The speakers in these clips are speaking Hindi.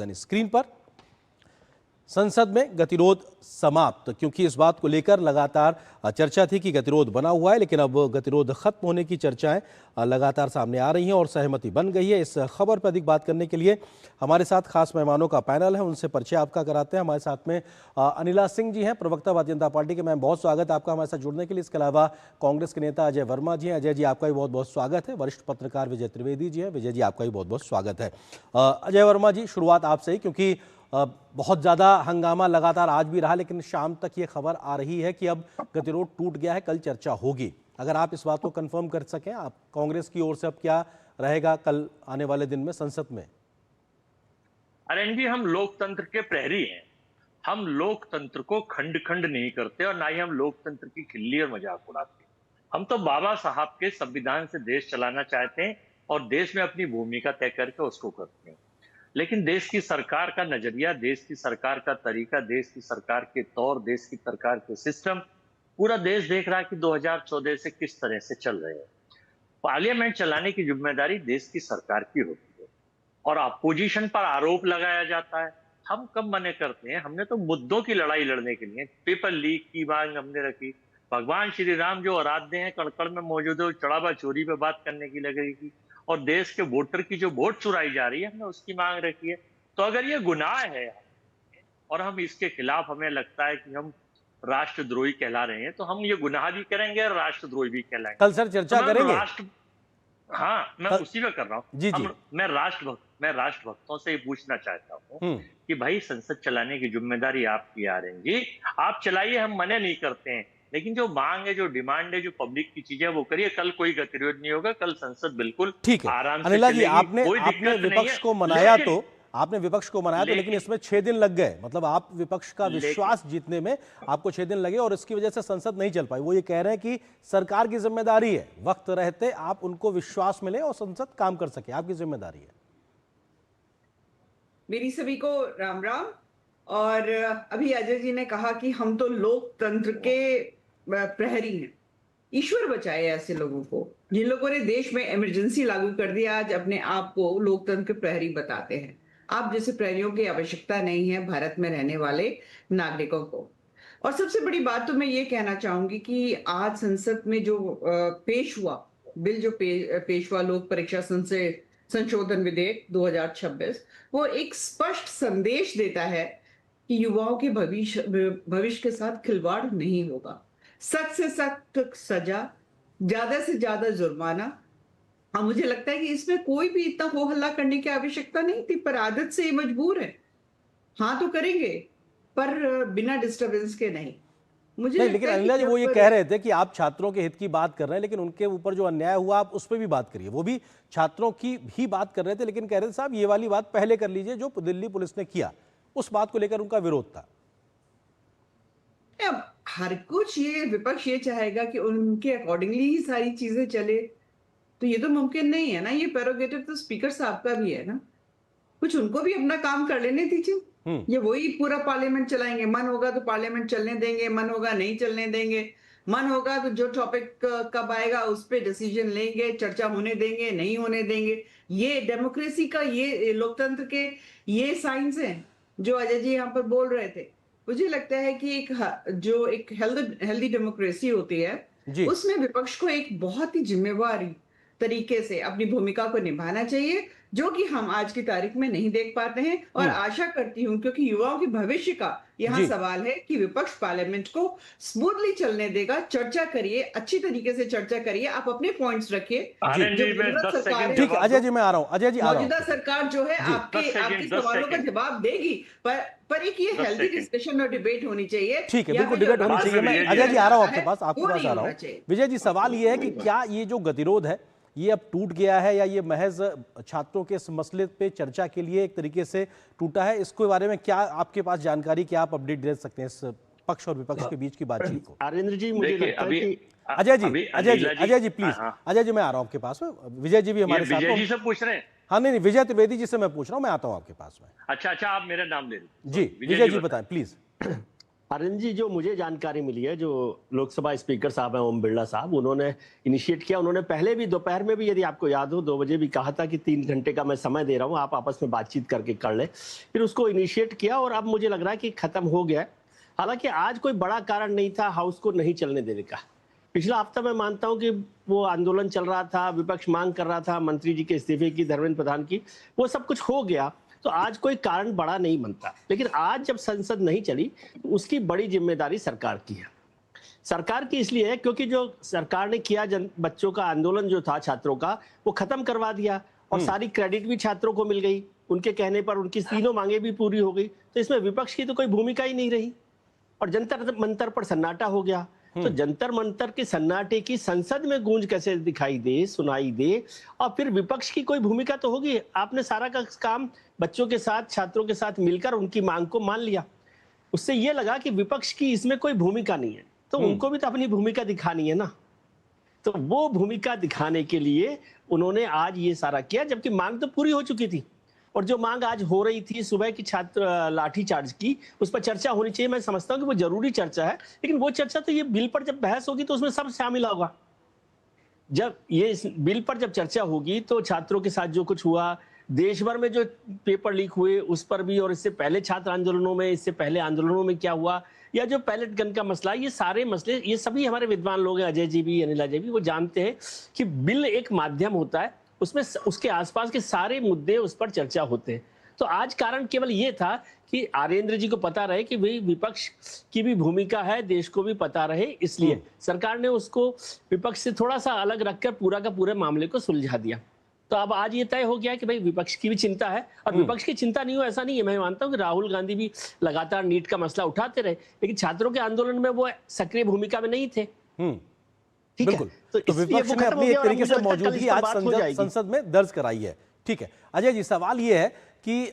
स्क्रीन पर संसद में गतिरोध समाप्त, क्योंकि इस बात को लेकर लगातार चर्चा थी कि गतिरोध बना हुआ है, लेकिन अब गतिरोध खत्म होने की चर्चाएं लगातार सामने आ रही हैं और सहमति बन गई है। इस खबर पर अधिक बात करने के लिए हमारे साथ खास मेहमानों का पैनल है, उनसे परिचय आपका कराते हैं। हमारे साथ में अनिला सिंह जी हैं, प्रवक्ता भारतीय जनता पार्टी के। मैम, बहुत स्वागत है आपका हमारे साथ जुड़ने के लिए। इसके अलावा कांग्रेस के नेता अजय वर्मा जी हैं। अजय जी, आपका भी बहुत बहुत स्वागत है। वरिष्ठ पत्रकार विजय त्रिवेदी जी हैं। विजय जी, आपका भी बहुत बहुत स्वागत है। अजय वर्मा जी, शुरुआत आपसे ही, क्योंकि बहुत ज़्यादा हंगामा लगातार आज भी रहा, लेकिन शाम तक ये खबर आ रही है कि अब गतिरोध टूट गया है, कल चर्चा होगी। अगर आप इस बात को कंफर्म कर सकें, आप कांग्रेस की ओर से अब क्या रहेगा कल आने वाले दिन में संसद में? अरे जी, हम लोकतंत्र के प्रहरी हैं। हम लोकतंत्र को खंड खंड नहीं करते और ना ही हम लोकतंत्र की खिल्ली और मजाक उड़ाते। हम तो बाबा साहब के संविधान से देश चलाना चाहते हैं और देश में अपनी भूमिका तय करके उसको करते हैं। लेकिन देश की सरकार का नजरिया, देश की सरकार का तरीका, देश की सरकार के तौर, देश की सरकार के सिस्टम, पूरा देश देख रहा है कि 2014 से किस तरह से चल रहे हैं। पार्लियामेंट चलाने की जिम्मेदारी देश की सरकार की होती है और अपोजिशन पर आरोप लगाया जाता है। हम कब मने करते हैं? हमने तो मुद्दों की लड़ाई लड़ने के लिए पेपर लीक की मांग हमने रखी। भगवान श्री राम जो आराध्य हैं, कण-कण में मौजूद है, चढ़ावा चोरी पे बात करने की लग रही थी और देश के वोटर की जो वोट चुराई जा रही है, हमने उसकी मांग रखी है। तो अगर ये गुनाह है और हम इसके खिलाफ, हमें लगता है कि हम राष्ट्रद्रोही कहला रहे हैं, तो हम ये गुनाह भी करेंगे और राष्ट्रद्रोही भी कहलाएंगे। कल सर चर्चा करेंगे। हाँ, मैं उसी में कर रहा हूँ। जी जी। मैं राष्ट्रभक्तों से ये पूछना चाहता हूँ कि भाई, संसद चलाने की जिम्मेदारी आपकी आ रही जी, आप चलाइए, हम मना नहीं करते हैं, लेकिन जो मांग है, जो डिमांड है, जो पब्लिक की चीजें, वो करिए। कल कोई गतिरोध नहीं होगा, कल संसद बिल्कुल ठीक है। आराम से अनिला जी, चलेगी, कोई आपने दिक्कत नहीं विपक्ष है। को मनाया तो लेकिन इसमें 6 दिन लग गए। मतलब आप विपक्ष का विश्वास जीतने में आपको 6 दिन लगे और इसकी वजह से संसद नहीं चल पाई। वो ये कह रहे हैं कि सरकार की जिम्मेदारी है, वक्त रहते आप उनको विश्वास मिले और संसद काम कर सके, आपकी जिम्मेदारी है। मेरी सभी को राम राम। और अभी अजय जी ने कहा कि हम तो लोकतंत्र के प्रहरी हैं। ईश्वर बचाए ऐसे लोगों को, जिन लोगों ने देश में इमरजेंसी लागू कर दिया, आज अपने आप को लोकतंत्र के प्रहरी बताते हैं। आप जैसे प्रहरियों की आवश्यकता नहीं है भारत में रहने वाले नागरिकों को। और सबसे बड़ी बात तो मैं ये कहना चाहूंगी कि आज संसद में जो पेश हुआ बिल, जो पेश हुआ, लोक परीक्षा संशोधन विधेयक 2026, वो एक स्पष्ट संदेश देता है कि युवाओं के भविष्य के साथ खिलवाड़ नहीं होगा। सख्त से सख्त सजा, ज्यादा से ज्यादा जुर्माना। और मुझे लगता है कि इसमें कोई भी इतना हो हल्ला करने की आवश्यकता नहीं थी, पर आदत से ये मजबूर है। हाँ तो करेंगे, पर बिना डिस्टरबेंस के नहीं। मुझे नहीं, लेकिन अनिला जी, वो ये कह रहे थे कि आप छात्रों के हित की बात कर रहे हैं, लेकिन उनके ऊपर जो अन्याय हुआ आप उस पर भी बात करिए। वो भी छात्रों की भी बात कर रहे थे, लेकिन कह रहे थे साहब ये वाली बात पहले कर लीजिए जो दिल्ली पुलिस ने किया। उस बात को लेकर उनका विरोध था। अब हर कुछ ये विपक्ष ये चाहेगा कि उनके अकॉर्डिंगली ही सारी चीजें चले, तो ये तो मुमकिन नहीं है ना। ये प्रेरोगेटिव तो स्पीकर साहब का भी है ना, कुछ उनको भी अपना काम कर लेने दीजिए। ये वही पूरा पार्लियामेंट चलाएंगे, मन होगा तो पार्लियामेंट चलने देंगे, मन होगा नहीं चलने देंगे, मन होगा तो जो टॉपिक कब आएगा उस पर डिसीजन लेंगे, चर्चा होने देंगे, नहीं होने देंगे। ये डेमोक्रेसी का, ये लोकतंत्र के ये साइंस हैं जो अजय जी यहाँ पर बोल रहे थे। मुझे लगता है कि एक हेल्दी डेमोक्रेसी होती है, उसमें विपक्ष को एक बहुत ही जिम्मेवार तरीके से अपनी भूमिका को निभाना चाहिए, जो कि हम आज की तारीख में नहीं देख पाते हैं। और आशा करती हूं, क्योंकि युवाओं के भविष्य का यहाँ सवाल है, कि विपक्ष पार्लियामेंट को स्मूथली चलने देगा। चर्चा करिए, अच्छी तरीके से चर्चा करिए, आप अपने पॉइंट्स रखिए। ठीक है अजय जी, मैं आ रहा हूँ। अजय जी, मौजूदा सरकार जो है आपके सवालों का जवाब देगी, पर एक ये हेल्दी डिस्कशन और डिबेट होनी चाहिए। ठीक है, बिल्कुल डिबेट होनी चाहिए। मैं अजय जी आ रहा हूँ आपके पास, आपके पास आ रहा हूँ। विजय जी, सवाल ये है कि क्या ये जो गतिरोध है ये अब टूट गया है, या ये महज छात्रों के इस मसले पे चर्चा के लिए एक तरीके से टूटा है? इसके बारे में क्या आपके पास जानकारी, क्या आप अपडेट दे सकते हैं इस पक्ष और विपक्ष के बीच की बातचीत को? आरेंद्र जी, मुझे लगता है कि अजय जी प्लीज। अजय जी, मैं आ रहा हूँ आपके पास में। विजय जी भी हमारे साथ। विजय जी से पूछ रहे हैं? हाँ नहीं, विजय त्रिवेदी जी से मैं पूछ रहा हूँ, मैं आता हूँ आपके पास में। अच्छा, आप मेरा नाम ले रहे जी, विजय जी बताएं प्लीज। आनंद जी, जो मुझे जानकारी मिली है, जो लोकसभा स्पीकर साहब हैं ओम बिरला साहब, उन्होंने इनिशिएट किया। उन्होंने पहले भी दोपहर में भी, यदि आपको याद हो, 2 बजे भी कहा था कि 3 घंटे का मैं समय दे रहा हूं, आप आपस में बातचीत करके कर लें। फिर उसको इनिशिएट किया और अब मुझे लग रहा है कि खत्म हो गया है। हालांकि आज कोई बड़ा कारण नहीं था हाउस को नहीं चलने देने का। पिछला हफ्ता मैं मानता हूं कि वो आंदोलन चल रहा था, विपक्ष मांग कर रहा था मंत्री जी के इस्तीफे की, धर्मेंद्र प्रधान की, वो सब कुछ हो गया। तो आज कोई कारण बड़ा नहीं बनता। लेकिन आज जब संसद नहीं चली तो उसकी बड़ी जिम्मेदारी सरकार की है। सरकार की इसलिए है क्योंकि जो सरकार ने किया, बच्चों का आंदोलन जो था छात्रों का, वो खत्म करवा दिया और सारी क्रेडिट भी छात्रों को मिल गई। उनके कहने पर उनकी तीनों मांगे भी पूरी हो गई। तो इसमें विपक्ष की तो कोई भूमिका ही नहीं रही और जंतर मंतर पर सन्नाटा हो गया। तो जंतर मंतर के सन्नाटे की संसद में गूंज कैसे दिखाई दे, सुनाई दे, और फिर विपक्ष की कोई भूमिका तो होगी। आपने सारा का काम बच्चों के साथ, छात्रों के साथ मिलकर उनकी मांग को मान लिया। उससे यह लगा कि विपक्ष की इसमें कोई भूमिका नहीं है, तो उनको भी तो अपनी भूमिका दिखानी है ना। तो वो भूमिका दिखाने के लिए उन्होंने आज ये सारा किया, जबकि मांग तो पूरी हो चुकी थी। और जो मांग आज हो रही थी सुबह की छात्र लाठीचार्ज की, उस पर चर्चा होनी चाहिए। मैं समझता हूं कि वो जरूरी चर्चा है, लेकिन वो चर्चा तो ये बिल पर जब बहस होगी तो उसमें सब शामिल होगा। जब ये इस बिल पर जब चर्चा होगी तो छात्रों के साथ जो कुछ हुआ, देश भर में जो पेपर लीक हुए उस पर भी, और इससे पहले छात्र आंदोलनों में, इससे पहले आंदोलनों में क्या हुआ, या जो पैलेट गन का मसला, ये सारे मसले, ये सभी हमारे विद्वान लोग हैं, अजय जी भी, अनिला जी भी, वो जानते हैं कि बिल एक माध्यम होता है, उसमें उसके आसपास के सारे मुद्दे उस पर चर्चा होते हैं। तो आज कारण केवल ये था कि आर्येंद्र जी को पता रहे कि भाई विपक्ष की भी भूमिका है, देश को भी पता रहे, इसलिए सरकार ने उसको विपक्ष से थोड़ा सा अलग रखकर पूरा का पूरे मामले को सुलझा दिया। तो अब आज ये तय हो गया कि भाई विपक्ष की भी चिंता है, और विपक्ष की चिंता नहीं हो ऐसा नहीं है। मैं मानता हूं कि राहुल गांधी भी लगातार नीट का मसला उठाते रहे, लेकिन छात्रों के आंदोलन में वो सक्रिय भूमिका में नहीं थे। ठीक है, तो विपक्ष ने अपनी एक तरीके से मौजूदगी आज संसद में दर्ज कराई है। ठीक है अजय जी, सवाल ये है कि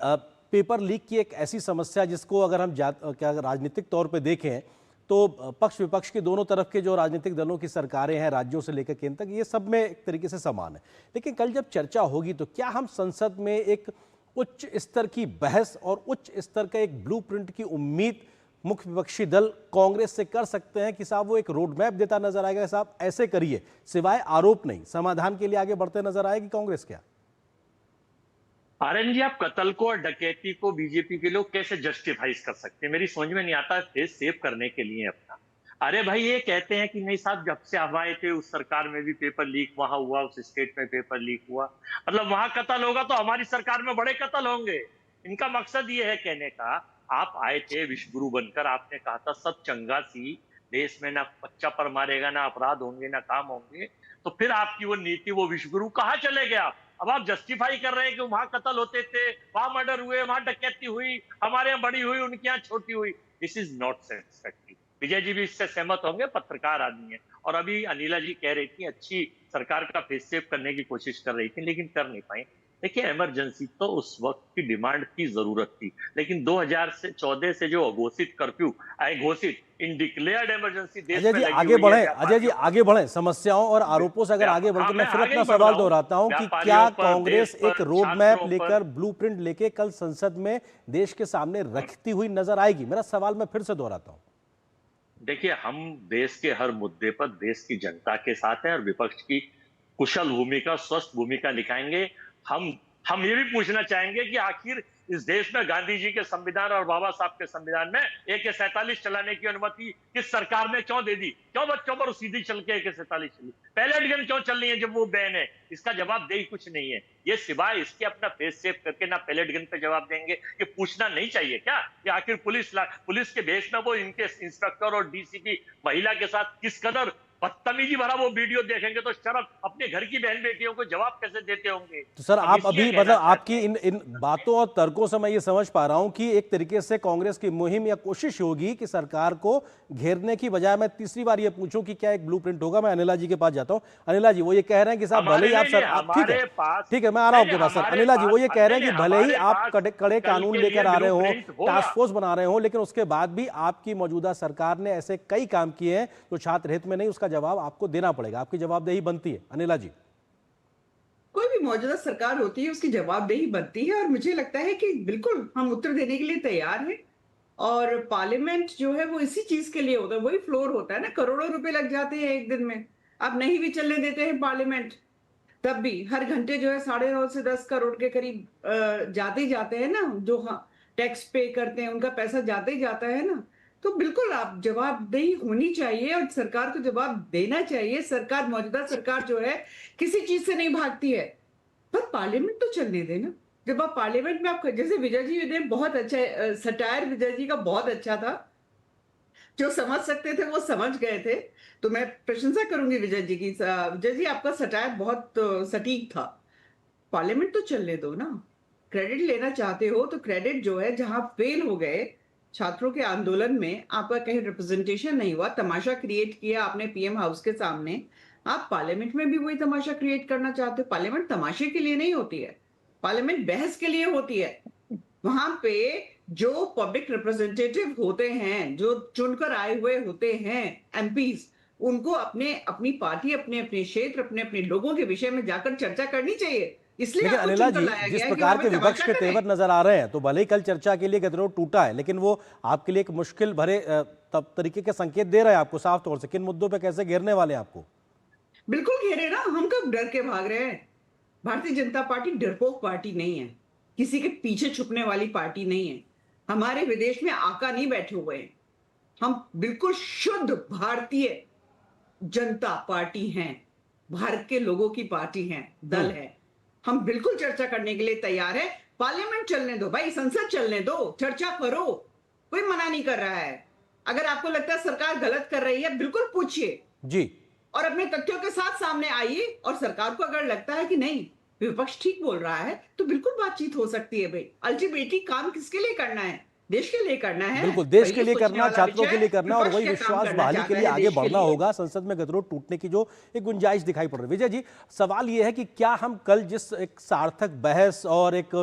पेपर लीक की एक ऐसी समस्या जिसको अगर हम क्या राजनीतिक तौर पे देखें तो पक्ष विपक्ष के दोनों तरफ के जो राजनीतिक दलों की सरकारें हैं, राज्यों से लेकर केंद्र तक, ये सब में एक तरीके से समान है। लेकिन कल जब चर्चा होगी तो क्या हम संसद में एक उच्च स्तर की बहस और उच्च स्तर का एक ब्लूप्रिंट की उम्मीद मुख्य विपक्षी दल कांग्रेस से कर सकते हैं कि साहब वो एक रोड मैप देता नजर आएगा, साहब ऐसे करिए, सिवाय आरोप नहीं, समाधान के लिए आगे बढ़ते नजर आएगी कांग्रेस? क्या आर्यन जी, आप कत्ल को और डकैती को बीजेपी के लोग कैसे जस्टिफाइज कर सकते हैं? मेरी समझ में नहीं आता। फेस सेव करने के लिए अपना, अरे भाई ये कहते हैं कि नहीं साहब, जब से हम आए थे उस सरकार में भी पेपर लीक वहां हुआ, उस स्टेट में पेपर लीक हुआ, मतलब वहां कत्ल होगा तो हमारी सरकार में बड़े कत्ल होंगे। इनका मकसद ये है कहने का, आप आए थे विश्वगुरु बनकर, आपने कहा था सब चंगा सी, देश में ना बच्चा पर मारेगा, ना अपराध होंगे, ना काम होंगे, तो फिर आपकी वो नीति, वो विश्वगुरु कहाँ चले गए आप? अब आप जस्टिफाई कर रहे हैं कि वहां कत्ल होते थे, वहां मर्डर हुए, वहां डकैती हुई, हमारे यहाँ बड़ी हुई, उनके यहाँ छोटी हुई। This is not satisfactory. Vijay ji भी इससे सहमत होंगे, पत्रकार आदमी है। और अभी अनिला जी कह रही थी अच्छी सरकार का फेस सेव करने की कोशिश कर रही थी, लेकिन कर नहीं पाई। देखिए, इमरजेंसी तो उस वक्त की डिमांड की जरूरत थी, लेकिन 2014 से जो अघोषित कर्फ्यू घोषित इन डिक्लेयर्ड इमरजेंसी देश में लगी आगे बढ़े, अजय जी आगे बढ़े, समस्याओं और आरोपों से अगर आगे बढ़ते, मैं फिर अपना सवाल दोहराता हूं कि क्या कांग्रेस एक रोड मैप लेकर, ब्लूप्रिंट लेके कल संसद में देश के सामने रखती हुई नजर आएगी? मेरा सवाल मैं फिर से दोहराता हूं। देखिए, हम देश के हर मुद्दे पर देश की जनता के साथ हैं और विपक्ष की कुशल भूमिका, स्वस्थ भूमिका निभाएंगे। हम ये भी पूछना चाहेंगे कि आखिर इस देश में गांधी जी के संविधान और बाबा साहब के संविधान में AK-47 चलाने की अनुमति किस सरकार ने क्यों दे दी? क्यों बच्चों पर सीधी चल के AK-47 चली? पैलेट गन क्यों चल रही है जब वो बैन है? इसका जवाब दे ही कुछ नहीं है। ये सिवाय इसके अपना फेस सेव करके ना पैलेट गन पे जवाब देंगे। ये पूछना नहीं चाहिए क्या कि आखिर पुलिस के भेष में वो इनके इंस्पेक्टर और DCP महिला के साथ किस कदर बदतमीजी भरा वो वीडियो देखेंगे तो शर्म, अपने घर की बहन बेटियों को जवाब कैसे देते होंगे? तो सर आप अभी मतलब आपकी इन बातों और तर्कों से मैं ये समझ पा रहा हूं कि एक तरीके से कांग्रेस की मुहिम या कोशिश होगी कि सरकार को घेरने की बजाय, मैं तीसरी बार ये पूछूं कि क्या एक ब्लूप्रिंट होगा। मैं अनिला जी के पास जाता हूं। अनिला जी, वो ये कह रहे हैं कि साहब भले ही आप ठीक है मैं आ रहा हूं आपके पास। सर अनिला जी वो ये कह रहे हैं कि भले ही आप कड़े कानून लेकर आ रहे हो, टास्क फोर्स बना रहे हो, लेकिन उसके बाद भी आपकी मौजूदा सरकार ने ऐसे कई काम किए हैं जो छात्र हित में नहीं, उसका जवाब आपको देना पड़ेगा, आपकी जवाबदेही बनती है। अनिला जी, कोई भी मौजूदा सरकार होती है उसकी जवाबदेही बनती है, और मुझे लगता है कि बिल्कुल हम उत्तर देने के लिए तैयार हैं। और पार्लियामेंट जो है वो इसी चीज के लिए होता है, वही फ्लोर होता है ना, करोड़ों रुपए लग जाते हैं एक दिन में। आप नहीं भी चलने देते हैं पार्लियामेंट, तब भी हर घंटे जो है 9.5 से 10 करोड़ के करीब जाते ही जाते हैं ना, जो हाँ टैक्स पे करते हैं उनका पैसा जाते ही जाता है ना। तो बिल्कुल आप जवाबदेही होनी चाहिए और सरकार को जवाब देना चाहिए। सरकार, मौजूदा सरकार जो है किसी चीज से नहीं भागती है, पर पार्लियामेंट तो चलने देना। जब आप पार्लियामेंट में आप, जैसे विजय जी ने बहुत अच्छा सटायर विजय जी का बहुत अच्छा था, जो समझ सकते थे वो समझ गए थे। तो मैं प्रशंसा करूंगी विजय जी की। विजय जी आपका सटायर बहुत सटीक था। पार्लियामेंट तो चलने दो ना। क्रेडिट लेना चाहते हो तो क्रेडिट जो है, जहां फेल हो गए छात्रों के आंदोलन में, आपका कहीं रिप्रेजेंटेशन नहीं हुआ, तमाशा क्रिएट किया आपने पीएम हाउस के सामने, आप पार्लियामेंट में भी वही तमाशा क्रिएट करना चाहते हो। पार्लियामेंट तमाशे के लिए नहीं होती है, पार्लियामेंट बहस के लिए होती है। वहां पे जो पब्लिक रिप्रेजेंटेटिव होते हैं, जो चुनकर आए हुए होते हैं एमपीज, उनको अपने अपनी पार्टी, अपने अपने क्षेत्र, अपने अपने लोगों के विषय में जाकर चर्चा करनी चाहिए। इसलिए लेकिन आपको अनिला चुनकर जी, लाया जिस गया है कि प्रकार वहां के पे विपक्ष तमाशा के करें। तेवर नजर आ रहे हैं, तो भले ही कल चर्चा के लिए गतिरोध टूटा है, लेकिन वो आपके लिए एक मुश्किल भरे तब तरीके के संकेत दे रहे हैं आपको साफ तौर से। किन मुद्दों पे कैसे घेरने वाले हैं आपको? बिल्कुल घेरे ना, हम कब डर के भाग रहे हैं। भारतीय जनता पार्टी डरपोक पार्टी नहीं है, किसी के पीछे छुपने वाली पार्टी नहीं है। हमारे विदेश में आका नहीं बैठे हुए हैं। हम बिल्कुल शुद्ध भारतीय जनता पार्टी हैं, भारत के लोगों की पार्टी है, दल है। हम बिल्कुल चर्चा करने के लिए तैयार है। पार्लियामेंट चलने दो भाई, संसद चलने दो, चर्चा करो, कोई मना नहीं कर रहा है। अगर आपको लगता है सरकार गलत कर रही है, बिल्कुल पूछिए जी, और अपने तथ्यों के साथ सामने आइए। और सरकार को अगर लगता है कि नहीं, विपक्ष ठीक बोल रहा है, तो बिल्कुल बातचीत हो सकती है भाई। अल्टीमेटली काम किसके लिए करना है? देश के लिए करना है। बिल्कुल, देश भाई के ये लिए सोचने करना, वाला छात्रों विषय के लिए करना, और विपक्ष वही क्या काम विश्वास करना बहाली चाहता के लिए है आगे देश के बढ़ना लिए। होगा। संसद में गतिरोध टूटने की जो एक गुंजाइश दिखाई पड़ रही है। विजय जी, सवाल ये है कि क्या हम कल जिस एक सार्थक बहस और एक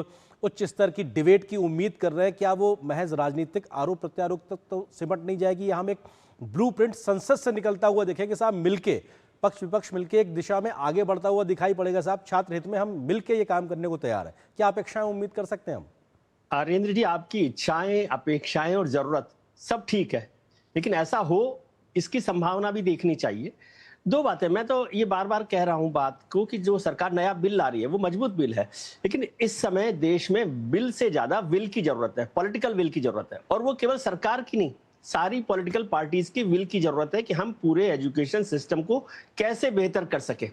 उच्च स्तर की डिबेट की उम्मीद कर रहे हैं, क्या वो महज राजनीतिक आरोप प्रत्यारोप तक तो सिमट नहीं जाएगी, या हम एक ब्लूप्रिंट संसद से निकलता हुआ देखेंगे साहब, मिलके पक्ष विपक्ष मिलके एक दिशा में आगे बढ़ता हुआ दिखाई पड़ेगा साहब? छात्र हित में हम मिलके ये काम करने को तैयार है, क्या अपेक्षाएं उम्मीद कर सकते हैं हम? आर्येंद्र जी, आपकी इच्छाएं, अपेक्षाएं और जरूरत सब ठीक है, लेकिन ऐसा हो इसकी संभावना भी देखनी चाहिए। दो बातें, मैं तो ये बार बार कह रहा हूं बात को कि जो सरकार नया बिल ला रही है वो मजबूत बिल है, लेकिन इस समय देश में बिल से ज्यादा विल की जरूरत है, पॉलिटिकल विल की जरूरत है। और वो केवल सरकार की नहीं, सारी पॉलिटिकल पार्टीज की विल की जरूरत है कि हम पूरे एजुकेशन सिस्टम को कैसे बेहतर कर सके।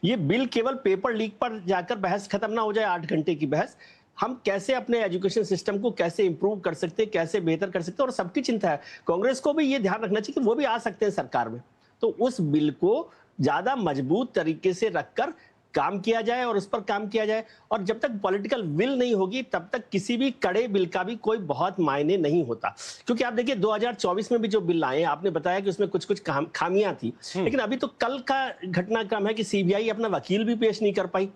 ये बिल केवल पेपर लीक पर जाकर बहस खत्म ना हो जाए, 8 घंटे की बहस। हम कैसे अपने एजुकेशन सिस्टम को कैसे इंप्रूव कर सकते हैं, कैसे बेहतर कर सकते हैं, और सबकी चिंता है। कांग्रेस को भी ये ध्यान रखना चाहिए कि वो भी आ सकते हैं सरकार में, तो उस बिल को ज्यादा मजबूत तरीके से रखकर काम किया जाए और उस पर काम किया जाए। और जब तक पॉलिटिकल विल नहीं होगी तब तक किसी भी कड़े बिल का भी कोई बहुत मायने नहीं होता। क्योंकि आप देखिए 2024 में भी जो बिल आए, आपने बताया कि उसमें कुछ कुछ खामियां थी, लेकिन अभी तो कल का घटनाक्रम है कि सीबीआई अपना वकील भी पेश नहीं कर पाई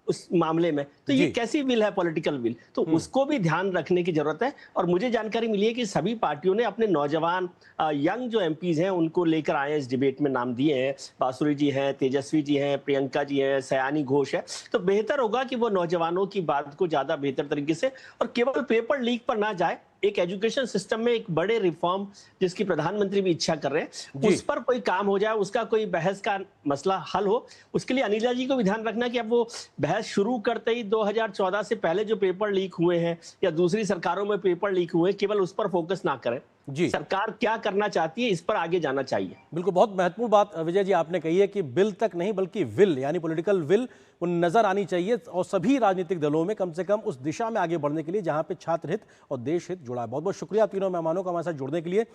उस मामले में। तो ये कैसी बिल है, पॉलिटिकल बिल? तो उसको भी ध्यान रखने की जरूरत है। और मुझे जानकारी मिली है कि सभी पार्टियों ने अपने नौजवान यंग जो एमपीज हैं उनको लेकर आए हैं, इस डिबेट में नाम दिए हैं। बासुरी जी हैं, तेजस्वी जी हैं, प्रियंका जी हैं, सयानी घोष है। तो बेहतर होगा कि वो नौजवानों की बात को ज्यादा बेहतर तरीके से, और केवल पेपर लीक पर ना जाए, एक एजुकेशन सिस्टम में एक बड़े रिफॉर्म जिसकी प्रधानमंत्री भी इच्छा कर रहे हैं, उस पर कोई काम हो जाए, उसका कोई बहस का मसला हल हो। उसके लिए अनिला जी को भी ध्यान रखना कि अब वो बहस शुरू करते ही 2014 से पहले जो पेपर लीक हुए हैं या दूसरी सरकारों में पेपर लीक हुए हैं, केवल उस पर फोकस ना करें। जी, सरकार क्या करना चाहती है इस पर आगे जाना चाहिए। बिल्कुल, बहुत महत्वपूर्ण बात विजय जी आपने कही है कि बिल तक नहीं बल्कि विल, यानी पॉलिटिकल विल वो नजर आनी चाहिए, और सभी राजनीतिक दलों में कम से कम उस दिशा में आगे बढ़ने के लिए जहां पे छात्र हित और देश हित जुड़ा है। बहुत बहुत शुक्रिया तीनों मेहमानों का हमारे साथ जुड़ने के लिए।